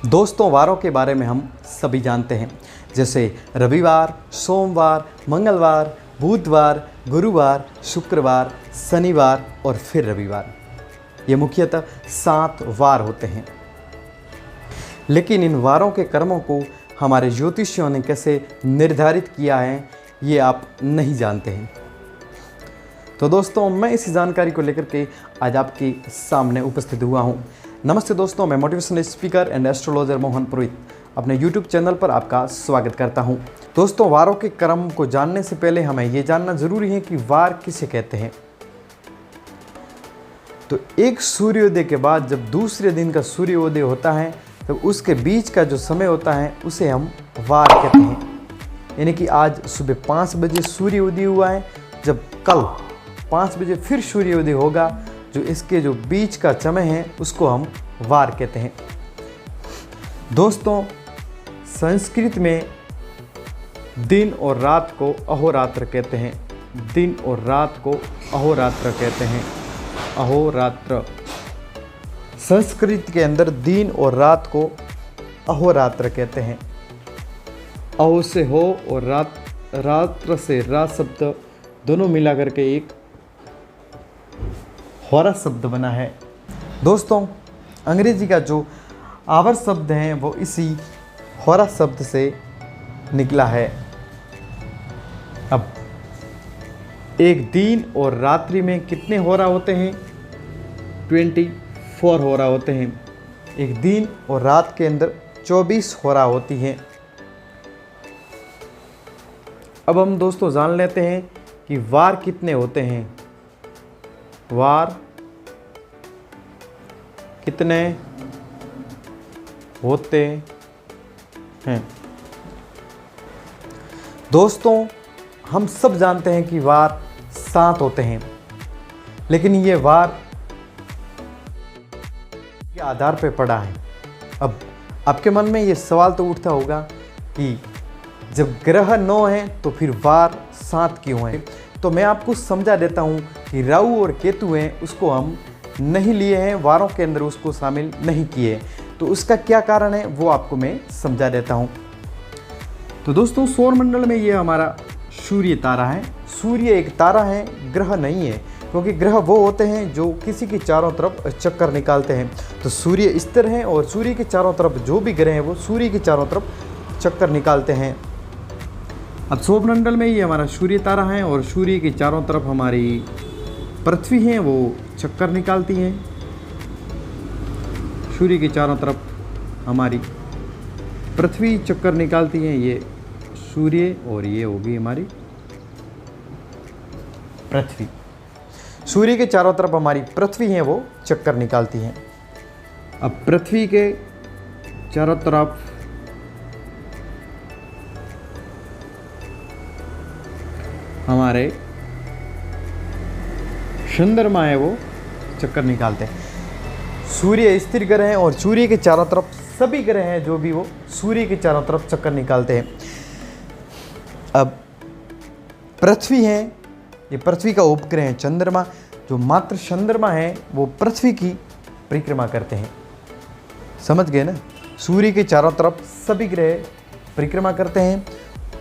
दोस्तों, वारों के बारे में हम सभी जानते हैं, जैसे रविवार, सोमवार, मंगलवार, बुधवार, गुरुवार, शुक्रवार, शनिवार और फिर रविवार। ये मुख्यतः 7 वार होते हैं। लेकिन इन वारों के कर्मों को हमारे ज्योतिषियों ने कैसे निर्धारित किया है, ये आप नहीं जानते हैं। तो दोस्तों, मैं इस जानकारी को लेकर के आज आपके सामने उपस्थित हुआ हूँ। नमस्ते दोस्तों, मैं motivational speaker and astrologer Mohan Purohit अपने YouTube चैनल पर आपका स्वागत करता हूँ। दोस्तों, वारों के कर्म को जानने से पहले हमें ये जानना ज़रूरी है कि वार किसे कहते हैं। तो एक सूर्योदय के बाद जब दूसरे दिन का सूर्योदय होता है, तब उसके बीच का जो समय होता है उसे हम वार कहते हैं। यानी कि आज सुबह 5 बजे सूर्योदय हुआ है, जब कल 5 बजे फिर सूर्योदय होगा, जो इसके जो बीच का समय है उसको हम वार कहते हैं। दोस्तों, संस्कृत में दिन और रात को अहोरात्र कहते हैं। दिन और रात को अहोरात्र कहते हैं। अहोरात्र संस्कृत के अंदर दिन और रात को अहोरात्र कहते हैं। अहो से हो और रात्र से रात शब्द दोनों मिला करके एक होरा शब्द बना है। दोस्तों, अंग्रेजी का जो आवर शब्द है वो इसी होरा शब्द से निकला है। अब एक दिन और रात्रि में कितने होरा होते हैं? 24 होरा होते हैं। एक दिन और रात के अंदर 24 होरा होती हैं। अब हम दोस्तों जान लेते हैं कि वार कितने होते हैं। वार कितने होते हैं? दोस्तों, हम सब जानते हैं कि वार 7 होते हैं, लेकिन ये वार के आधार पर पड़ा है। अब आपके मन में ये सवाल तो उठता होगा कि जब ग्रह 9 हैं तो फिर वार 7 क्यों हैं? तो मैं आपको समझा देता हूँ कि राहु और केतु हैं, उसको हम नहीं लिए हैं, वारों के अंदर उसको शामिल नहीं किए। तो उसका क्या कारण है वो आपको मैं समझा देता हूँ। तो दोस्तों, सौर मंडल में ये हमारा सूर्य तारा है। सूर्य एक तारा है, ग्रह नहीं है, क्योंकि ग्रह वो होते हैं जो किसी के चारों तरफ चक्कर निकालते हैं। तो सूर्य स्थिर है और सूर्य के चारों तरफ जो भी ग्रह हैं वो सूर्य के चारों तरफ चक्कर निकालते हैं। अब सौर मंडल में ये हमारा सूर्य तारा है और सूर्य के चारों तरफ हमारी पृथ्वी है, वो चक्कर निकालती हैं। सूर्य के चारों तरफ हमारी पृथ्वी चक्कर निकालती है। ये सूर्य और ये होगी हमारी पृथ्वी। सूर्य के चारों तरफ हमारी पृथ्वी है, वो चक्कर निकालती हैं। अब पृथ्वी के चारों तरफ हमारे चंद्रमा है, वो चक्कर निकालते हैं। सूर्य स्थिर ग्रह हैं और सूर्य के चारों तरफ सभी ग्रह हैं जो भी वो सूर्य के चारों तरफ चक्कर निकालते हैं। अब पृथ्वी है, ये पृथ्वी का उपग्रह है चंद्रमा। जो मात्र चंद्रमा है वो पृथ्वी की परिक्रमा करते हैं। समझ गए ना? सूर्य के चारों तरफ सभी ग्रह परिक्रमा करते हैं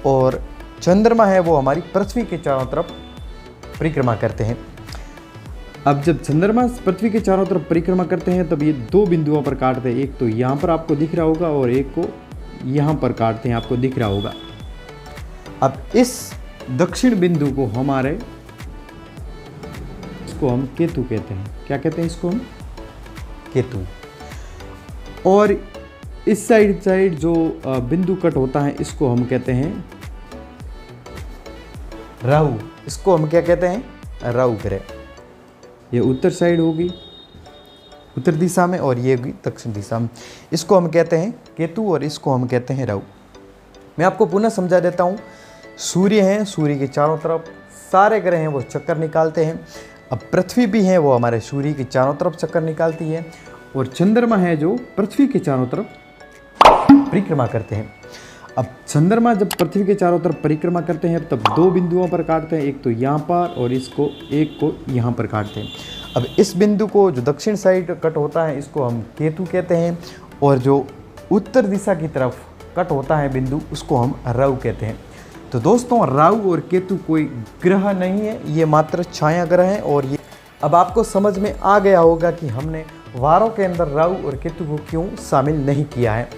और चंद्रमा है वो हमारी पृथ्वी के चारों तरफ परिक्रमा करते हैं। अब जब चंद्रमा पृथ्वी के चारों तरफ परिक्रमा करते हैं तब ये 2 बिंदुओं पर काटते हैं। एक तो यहाँ पर आपको दिख रहा होगा और एक को यहाँ पर काटते हैं, आपको दिख रहा होगा। अब इस दक्षिण बिंदु को हमारे इसको हम केतु कहते हैं। क्या कहते हैं इसको हम? केतु। और इस साइड जो बिंदु कट होता है इसको हम कहते हैं राहु। इसको हम क्या कहते हैं? राहु ग्रह। ये उत्तर साइड होगी, उत्तर दिशा में, और ये होगी दक्षिण दिशा में। इसको हम कहते हैं केतु और इसको हम कहते हैं राहु। मैं आपको पुनः समझा देता हूँ। सूर्य हैं, सूर्य के चारों तरफ सारे ग्रह हैं वो चक्कर निकालते हैं। अब पृथ्वी भी है, वो हमारे सूर्य के चारों तरफ चक्कर निकालती है। और चंद्रमा है जो पृथ्वी के चारों तरफ परिक्रमा करते हैं। अब चंद्रमा जब पृथ्वी के चारों तरफ परिक्रमा करते हैं तब 2 बिंदुओं पर काटते हैं। एक तो यहाँ पर और इसको एक को यहाँ पर काटते हैं। अब इस बिंदु को जो दक्षिण साइड कट होता है इसको हम केतु कहते हैं, और जो उत्तर दिशा की तरफ कट होता है बिंदु, उसको हम राहु कहते हैं। तो दोस्तों राहु और केतु कोई ग्रह नहीं है, ये मात्र छाया ग्रह हैं। और ये अब आपको समझ में आ गया होगा कि हमने वारों के अंदर राहु और केतु को क्यों शामिल नहीं किया है।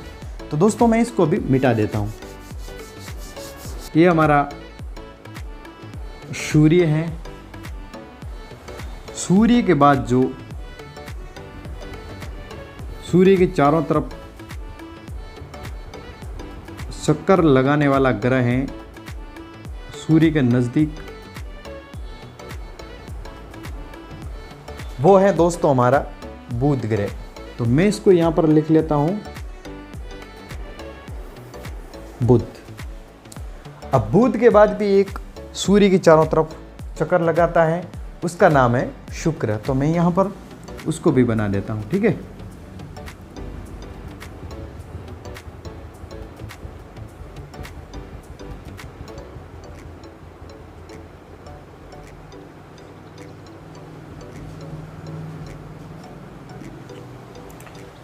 तो दोस्तों मैं इसको भी मिटा देता हूँ। ये हमारा सूर्य है। सूर्य के बाद जो सूर्य के चारों तरफ चक्कर लगाने वाला ग्रह है सूर्य के नज़दीक, वो है दोस्तों हमारा बुध ग्रह। तो मैं इसको यहाँ पर लिख लेता हूँ बुध। अब बुध के बाद भी एक सूर्य की चारों तरफ चक्कर लगाता है, उसका नाम है शुक्र। तो मैं यहाँ पर उसको भी बना देता हूँ, ठीक है।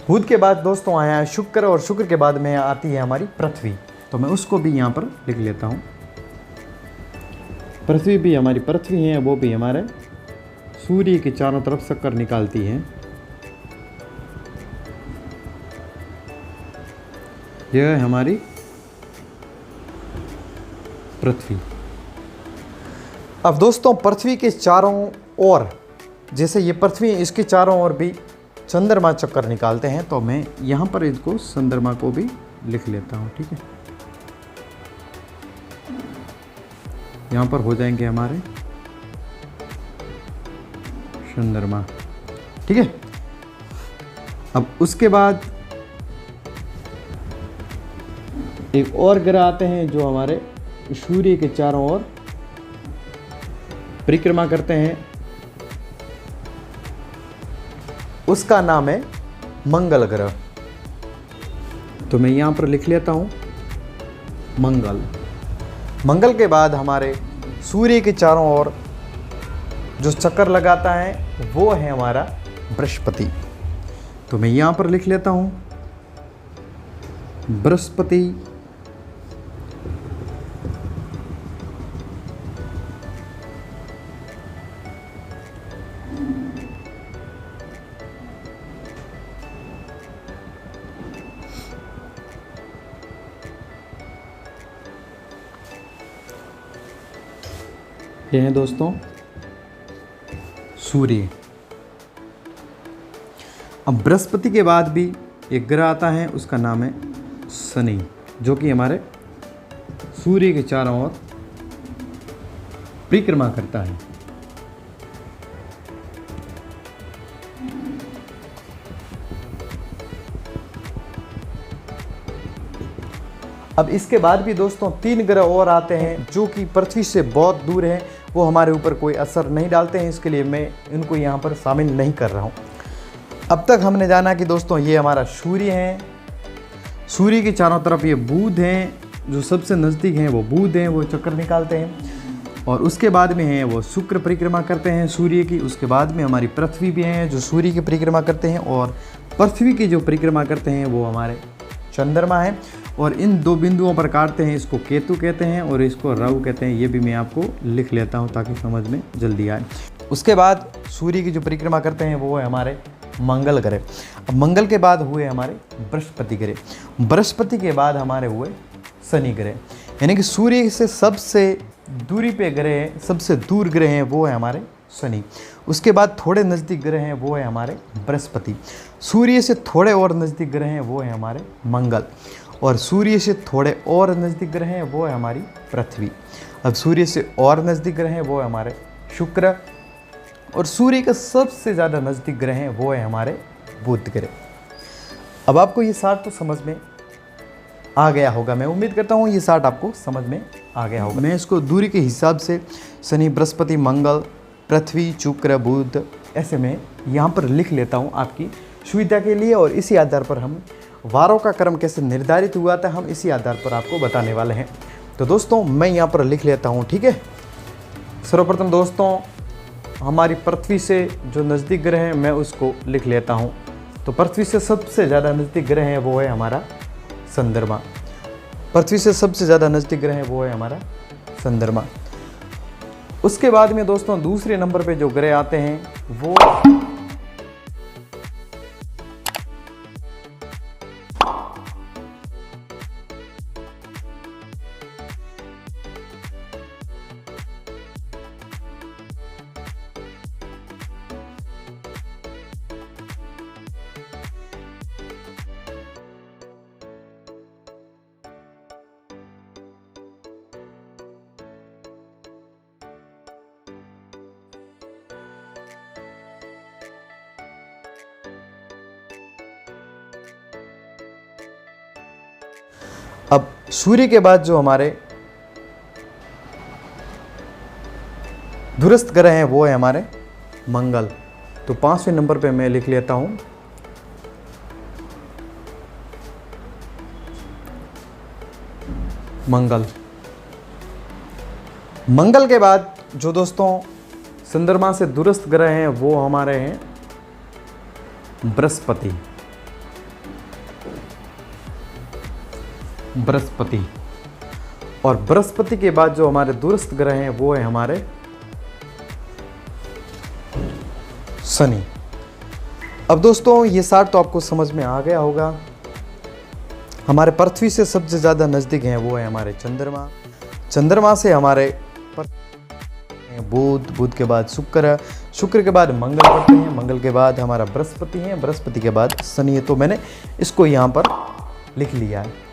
बुध के बाद दोस्तों आया है शुक्र, और शुक्र के बाद में आती है हमारी पृथ्वी। तो मैं उसको भी यहाँ पर लिख लेता हूँ। पृथ्वी भी हमारी पृथ्वी है, वो भी हमारे सूर्य के चारों तरफ चक्कर निकालती है। यह है हमारी पृथ्वी। अब दोस्तों पृथ्वी के चारों ओर, जैसे ये पृथ्वी है, इसके चारों ओर भी चंद्रमा चक्कर निकालते हैं। तो मैं यहाँ पर इसको चंद्रमा को भी लिख लेता हूँ, ठीक है। यहाँ पर हो जाएंगे हमारे चंद्रमा, ठीक है। अब उसके बाद एक और ग्रह आते हैं जो हमारे सूर्य के चारों ओर परिक्रमा करते हैं, उसका नाम है मंगल ग्रह। तो मैं यहाँ पर लिख लेता हूँ मंगल। मंगल के बाद हमारे सूर्य के चारों ओर जो चक्कर लगाता है वो है हमारा बृहस्पति। तो मैं यहाँ पर लिख लेता हूँ बृहस्पति। ये है दोस्तों सूर्य। अब बृहस्पति के बाद भी एक ग्रह आता है, उसका नाम है शनि, जो कि हमारे सूर्य के चारों ओर परिक्रमा करता है। अब इसके बाद भी दोस्तों 3 ग्रह और आते हैं जो कि पृथ्वी से बहुत दूर हैं, वो हमारे ऊपर कोई असर नहीं डालते हैं, इसके लिए मैं इनको यहाँ पर शामिल नहीं कर रहा हूँ। अब तक हमने जाना कि दोस्तों ये हमारा सूर्य है, सूर्य के चारों तरफ ये बुध हैं, जो सबसे नज़दीक हैं वो बुध हैं, वो चक्कर निकालते हैं। और उसके बाद में है वो शुक्र परिक्रमा करते हैं सूर्य की। उसके बाद में हमारी पृथ्वी भी हैं जो सूर्य की परिक्रमा करते हैं, और पृथ्वी की जो परिक्रमा करते हैं वो हमारे चंद्रमा है। और इन 2 बिंदुओं पर काटते हैं, इसको केतु कहते हैं और इसको राहु कहते हैं। ये भी मैं आपको लिख लेता हूँ ताकि समझ में जल्दी आए। उसके बाद सूर्य की जो परिक्रमा करते हैं वो है हमारे मंगल ग्रह। अब मंगल के बाद हुए हमारे बृहस्पति ग्रह। बृहस्पति के बाद हमारे हुए शनि ग्रह, यानी कि सूर्य से सबसे दूरी पे ग्रह है, सबसे दूर ग्रह हैं वो है हमारे शनि। उसके बाद थोड़े नज़दीक ग्रह हैं वो है हमारे बृहस्पति। सूर्य से थोड़े और नज़दीक ग्रह हैं वो है हमारे मंगल, और सूर्य से थोड़े और नज़दीक ग्रह हैं वो है हमारी पृथ्वी। अब सूर्य से और नज़दीक ग्रह हैं वो है हमारे शुक्र, और सूर्य का सबसे ज़्यादा नज़दीक ग्रह हैं वो है हमारे बुध ग्रह। अब आपको ये 60 तो समझ में आ गया होगा, मैं उम्मीद करता हूँ ये 60 आपको समझ में आ गया होगा। मैं इसको दूरी के हिसाब से शनि, बृहस्पति, मंगल, पृथ्वी, शुक्र, बुध ऐसे में यहाँ पर लिख लेता हूँ आपकी सुविधा के लिए, और इसी आधार पर हम वारों का क्रम कैसे निर्धारित हुआ था हम इसी आधार पर आपको बताने वाले हैं। तो दोस्तों मैं यहाँ पर लिख लेता हूँ, ठीक है। सर्वप्रथम दोस्तों हमारी पृथ्वी से जो नज़दीक ग्रह है मैं उसको लिख लेता हूँ। तो पृथ्वी से सबसे ज़्यादा नज़दीक ग्रह है वो है हमारा चंद्रमा। पृथ्वी से सबसे ज़्यादा नज़दीक ग्रह है वो है हमारा चंद्रमा। उसके बाद में दोस्तों दूसरे नंबर पे जो ग्रह आते हैं वो अब सूर्य के बाद जो हमारे दूरस्थ ग्रह हैं वो है हमारे मंगल। तो 5वें नंबर पे मैं लिख लेता हूं मंगल। मंगल के बाद जो दोस्तों चंद्रमा से दूरस्थ ग्रह हैं वो हमारे हैं बृहस्पति। और बृहस्पति के बाद जो हमारे दूरस्थ ग्रह हैं वो है हमारे शनि। अब दोस्तों ये सार तो आपको समझ में आ गया होगा। हमारे पृथ्वी से सबसे ज़्यादा नज़दीक हैं वो है हमारे चंद्रमा। चंद्रमा से हमारे बुध के बाद शुक्र के बाद मंगल पड़ते हैं, मंगल के बाद हमारा बृहस्पति है, बृहस्पति के बाद शनि है। तो मैंने इसको यहाँ पर लिख लिया है।